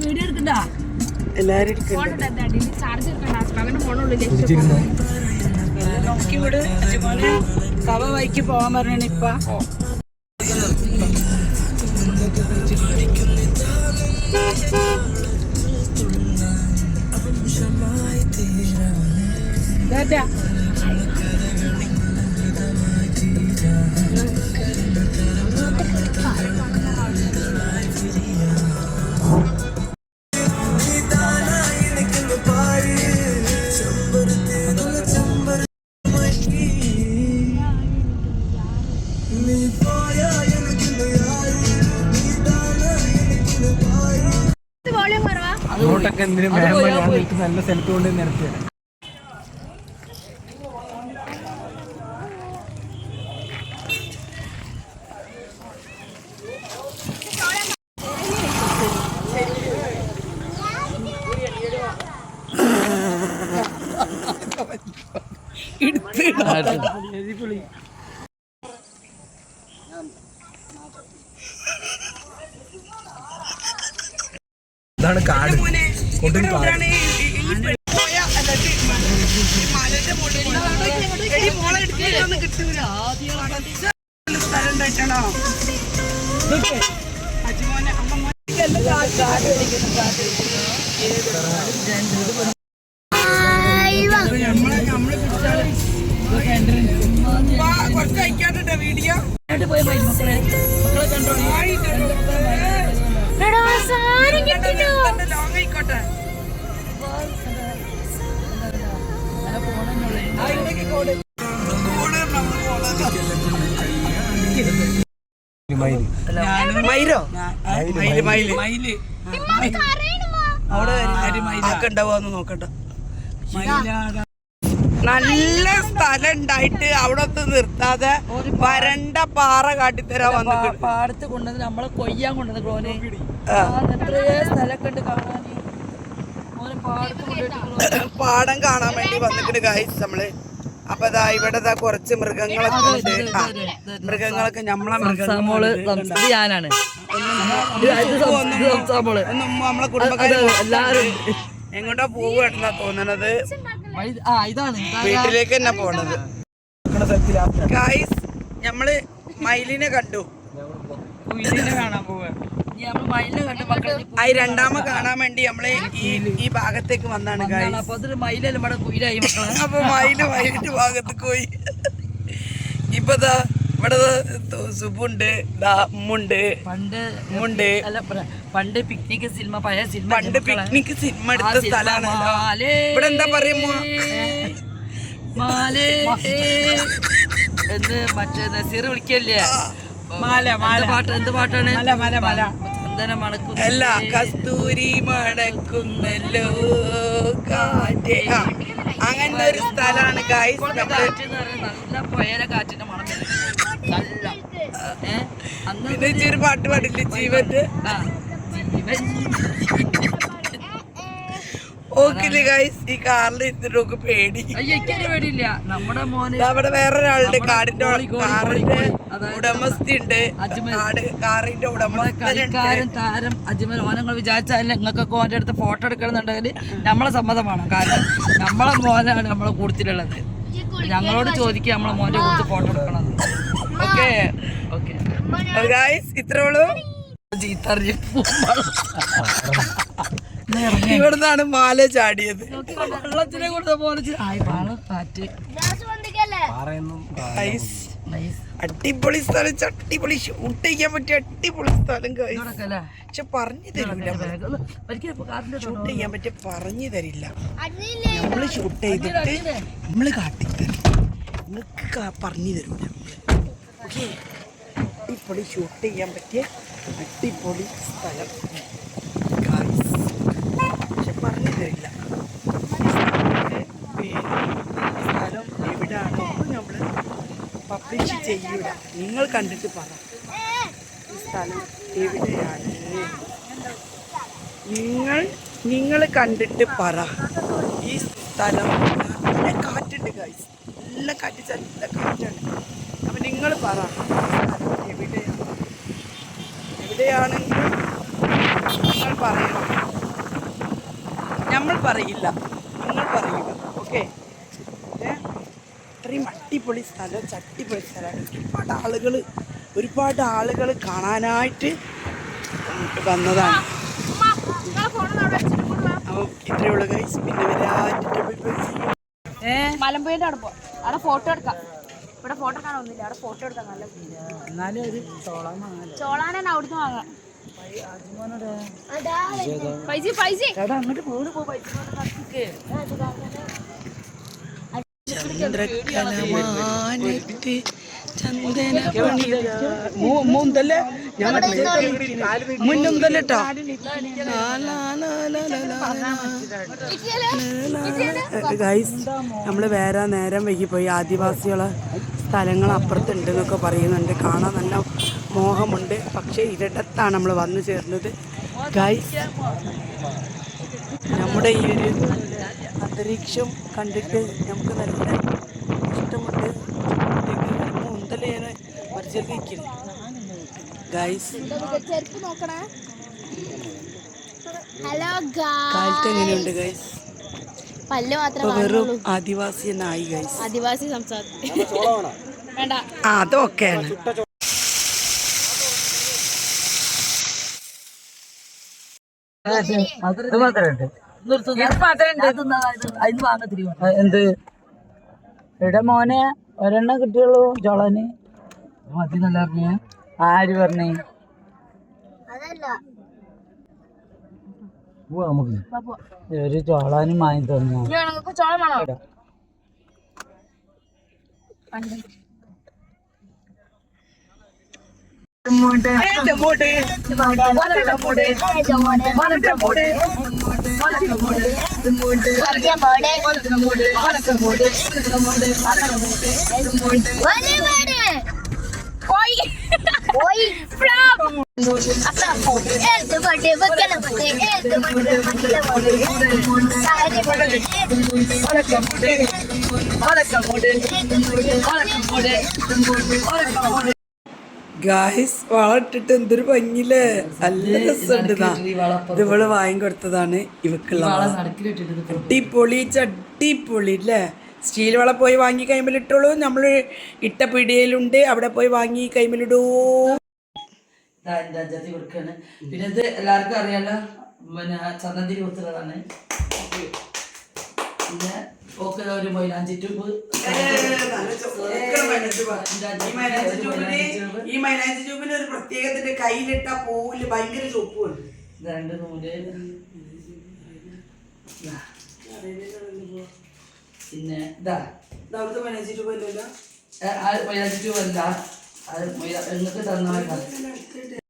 Video എടുക്കണ്ട എല്ലാരും നോക്കിവിടെ കവ വൈക്ക് പോവാൻ പറഞ്ഞാണ് ഇപ്പ അങ്ങോട്ടൊക്കെ എന്തിനും നല്ല സ്ഥലത്ത് കൊണ്ട് നിരത്തിയാണ്. ഇതാണ് കാട് കൊടും കാട്. കുറച്ച് കഴിക്കാട്ടോ വീഡിയോ ലോങ് ആയിക്കോട്ടെ. മയിലോ മയില് അവിടെ ഉണ്ടാവുക നോക്കട്ടെ. നല്ല സ്ഥലം ഉണ്ടായിട്ട് അവിടെ നിർത്താതെ വരണ്ട പാറ കാട്ടിത്തരാ വന്നു പാടത്ത് കൊണ്ടുവന്ന് നമ്മളെ കൊയ്യാൻ കൊണ്ടുവന്ന് ക്രോന് എത്രയോ സ്ഥലമൊക്കെ ഉണ്ട് കാണാൻ. പാടം കാണാൻ വേണ്ടി വന്നിട്ട് ഗൈസ് നമ്മള്. അപ്പൊ ഇതാ ഇവിടെ കുറച്ച് മൃഗങ്ങളൊക്കെ ഉണ്ട്. മൃഗങ്ങളൊക്കെ നമ്മളെ ഞാനാണ് നമ്മളെ കുടുംബക്കാര് എല്ലാരും എങ്ങോട്ടാ പോവുകയാണെന്നാ തോന്നണത്. വീട്ടിലേക്ക് തന്നെ പോണത്. ഗൈസ് നമ്മള് മയിലിനെ കണ്ടു. കാണാൻ പോവാ. രണ്ടാമ കാണാൻ വേണ്ടി നമ്മള് ഈ ഭാഗത്തേക്ക് വന്നാണ്. അപ്പൊ മയിലിന്റെ ഭാഗത്തേക്ക് പോയി. ഇപ്പൊ ഇവിടെ സുബുണ്ട്, ഉമ്മുണ്ട്. പണ്ട് പിക്നിക് സിനിമ പഴയ സിനിമ എടുത്ത സ്ഥലമാണ്. ഇവിടെ എന്താ പറയുമ്പോ എന്ന് മറ്റേ നസീർ വിളിക്കല്ലേ പാട്ട്? എന്ത് പാട്ടാണ്? അല്ല, കസ്തൂരി മണക്കുന്നല്ലോ കാറ്റ്. അങ്ങനത്തെ ഒരു സ്ഥലമാണ് ഗൈസ്. നല്ല പുഴയില കാറ്റിന്റെ മണം. പിന്നെ ഒരു പാട്ട് പാടില്ലേ, ജീവന്റെ. ഓക്കില്ലേ ഗൈസ്, ഈ കാറിൽ ഇരുന്നിട്ട് പേടി. പേടിയില്ല. നമ്മുടെ മോന് അവിടെ വേറൊരാളുടെ കാറിന്റെ ഉടമസ്ഥ ഉണ്ട്. കാറിന്റെ കളിക്കാരൻ താരം അജ്മൽ. ഓനങ്ങൾ വിചാരിച്ചാൽ നിങ്ങൾക്കൊക്കെ ഓൻ്റെ അടുത്ത് ഫോട്ടോ എടുക്കണമെന്നുണ്ടെങ്കിൽ നമ്മളെ സമ്മതമാണ്. കാരണം നമ്മളെ മോനാണ് നമ്മളെ കൂട്ടത്തിലുള്ളത്. ഞങ്ങളോട് ചോദിക്കുക നമ്മളെ മോന്റെ കൊടുത്ത് ഫോട്ടോ എടുക്കണം. ഓക്കെ ഗൈസ്, ഇത്രേ ഉള്ളൂ. ഇവിടുന്നാണ് മാല ചാടിയത്. വെള്ളത്തിനെ കൊടുത്ത പോലെ അടിപൊളി സ്ഥലം, അടിപൊളി ഷൂട്ട് ചെയ്യാൻ പറ്റിയ അടിപൊളി സ്ഥലം. പക്ഷെ പറഞ്ഞു തരില്ല, ഷൂട്ട് ചെയ്യാൻ പറ്റിയ പറഞ്ഞു തരില്ല. നമ്മള് ഷൂട്ട് ചെയ്തിട്ട് നമ്മള് കാട്ടിത്തരും, നിങ്ങൾക്ക് പറഞ്ഞു തരില്ല. ഓക്കെ, അടിപൊളി ഷൂട്ട് ചെയ്യാൻ പറ്റിയ അടിപൊളി സ്ഥലം. പക്ഷെ പറഞ്ഞു തരില്ല സ്ഥലം എവിടെയാണോ നമ്മൾ പബ്ലിഷ് ചെയ്യൂല. നിങ്ങൾ കണ്ടിട്ട് പറ ഈ സ്ഥലം എവിടെയാണ്. നിങ്ങൾ കണ്ടിട്ട് പറ ഈ സ്ഥലം. നല്ല കാറ്റുണ്ട് ഗൈസ്, നല്ല കാറ്റ്, നല്ല കാറ്റാണ്. അപ്പം നിങ്ങൾ പറ എവിടെയാണ്. എവിടെയാണെങ്കിൽ പറയില്ല, ഓക്കെ. ഇത്രയും അടിപൊളി സ്ഥലം, ചട്ടിപ്പൊളി സ്ഥലമാണ്. ഒരുപാട് ആളുകൾ കാണാനായിട്ട് വന്നതാണ്. അപ്പോൾ ഇത്രയേ ഉള്ളൂ ഗൈസ്. പിന്നെ മലമ്പുഴയുടെ അവിടെ പോവാം, അവിടെ ഫോട്ടോ എടുക്കാം. ഇവിടെ ഫോട്ടോ എടുക്കാൻ ഒന്നുമില്ല, അവിടെ ഫോട്ടോ എടുക്കാം. നല്ല എന്നാലും ഒരു ചോളാനാണ് അവിടുന്ന് വാങ്ങാം. അങ്ങോട്ട് പോണ് പോ പൈസ ചന്ദ്രകലമാനത്ത് ചന്ദനപ്പണിതല്ലേ മുന്നൊന്നല്ലേ കേട്ടോ. ഗൈസ്, നമ്മൾ വേറെ നേരം വൈകിപ്പോയി. ആദിവാസികളെ സ്ഥലങ്ങൾ അപ്പുറത്തുണ്ട് എന്നൊക്കെ പറയുന്നുണ്ട്. കാണാൻ നല്ല മോഹമുണ്ട്. പക്ഷേ ഇരട്ടത്താണ് നമ്മൾ വന്നു ചേർന്നത്. ഗൈസ്, നമ്മുടെ ഈ ഒരു അന്തരീക്ഷം കണ്ടിട്ട് നമുക്ക് നല്ല ഇഷ്ടമുണ്ട്. മുന്തലേനെ പരിചരിക്കുന്നു ഗൈസ്. ഹലോ കാലത്ത് എങ്ങനെയുണ്ട് ഗൈസ്? പല്ല് മാത്രം വെറും ആദിവാസി എന്നായി ഗൈസ്. ആദിവാസി സംസാരം വേണ്ട. അതൊക്കെയാണ്. എന്ത് ഇവിടെ മോനെ ഒരെണ്ണം കിട്ടിയുള്ളൂ ചോളന് മതി നല്ല പറഞ്ഞ. ആര് പറഞ്ഞേ? ഒരു ചോളാനും വാങ്ങി തന്നു. ചോളം വേണോ? ഗായ്സ്, വളട്ടിട്ട് എന്തൊരു ഭംഗിയില്ലേ, നല്ല രസമുണ്ട്. ഇത് ഇവള് വാങ്ങിക്കൊടുത്തതാണ് ഇവക്കുള്ള അടിപൊളി ചട്ടിപ്പൊളി അല്ലേ. സ്റ്റീൽ വള പോയി വാങ്ങി കൈമലിട്ടോളൂ. നമ്മൾ ഇട്ട പിടിയിലുണ്ട്, അവിടെ പോയി വാങ്ങി കൈമലിടൂ. പിന്നെ ഇത് എല്ലാവർക്കും അറിയാലോ, പിന്നെ ചന്ദനത്തിരി കൊടുത്തുള്ളതാണ്. പിന്നെ ഒരു മൈലാഞ്ചി ട്യൂബ്. ഈ മൈലാഞ്ചി ട്യൂബിന് ഒരു പ്രത്യേകത്തിന്റെ കയ്യിലിട്ട പോവില് ഭയങ്കര ചൊപ്പുണ്ട്. 2 നൂല്. പിന്നെ ഇതാ മൈലാഞ്ചി ട്യൂബ് അല്ലല്ലോ, മൈലാഞ്ചി ട്യൂബ് അല്ല, അത് നിങ്ങൾക്ക് തന്ന